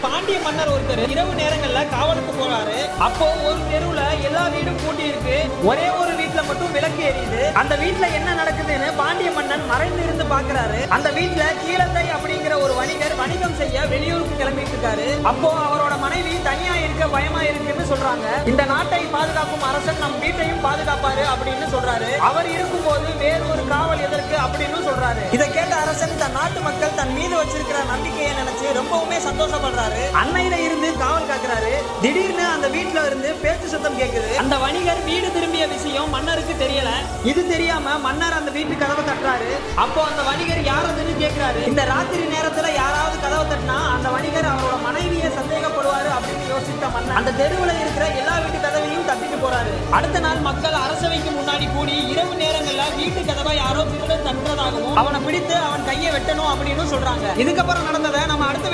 பாண்டிய மன்னர் ஒருத்தர் இரவு நேரங்கள்ல காவலுக்கு போறாரு. அப்போ ஒரு தெருவுல எல்லா வீடும் பூட்டி இருக்கு. ஒரே ஒரு வீட்டுல மட்டும் விளக்கு எரியுது. அந்த வீட்டுல என்ன நடக்குதுன்னு பாண்டிய மன்னன் மறைந்து இருந்து பாக்குறாரு. அந்த வீட்டுல கீழத்தை அப்படிங்கிற ஒரு வணிகர் வணிகம் செய்ய வெளியூருக்கு கிளம்பிட்டு இருக்காரு. அப்போ அவரோட மனைவி தனியா இருக்க பயமா இருக்குன்னு சொல்றாங்க. இந்த நாட்டை பாதுகாக்கும் அரசன் நம் வீட்டையும் பாதுகாப்பாரு அப்படின்னு சொல்றாரு. அவர் இருக்கும்போது வேறு ஒரு காவல் எதற்கு அப்படின்னு சொல்றாரு. இதை கேட்ட அரசன் தன் நாட்டு மக்கள் தன் மீது வச்சிருக்கிற நம்பிக்கையை நினைச்சு ரொம்பவுமே சந்தோஷப்படுறாரு. அன்னையில இருந்து காவல் காக்குறாரு. திடீர்னு அந்த வீட்டுல இருந்து பேச்சு சத்தம் கேக்குது. அந்த வணிகர் வீடு திரும்பிய விஷயம் மன்னருக்கு தெரியல. இது தெரியாம மன்னர் அந்த வீட்டு கதவை தட்டுறாரு. அப்போ அந்த வணிகர் யாருன்னு கேக்குறாரு. இந்த ராத்திரி நேரத்துல யாராவது கதவை தட்டினா அந்த வணிகர் அவரோட மனைவியை சந்தேகப்படுவாரு அப்படின்னு யோசித்த மன்னர் அந்த தெருவுல இருக்கிற எல்லா வீட்டு கதவையும் தட்டிட்டு போறாரு. அடுத்த நாள் மக்கள் அரசவைக்கு முன்னாடி கூடி இரவு நேரங்கள்ல வீட்டு கதவை யாரோ திருடன் தட்டுறதாகவும் அவனை பிடித்து அவன் கையை வெட்டணும் அப்படின்னு சொல்றாங்க. இதுக்கப்புறம் நடந்ததை நம்ம அடுத்த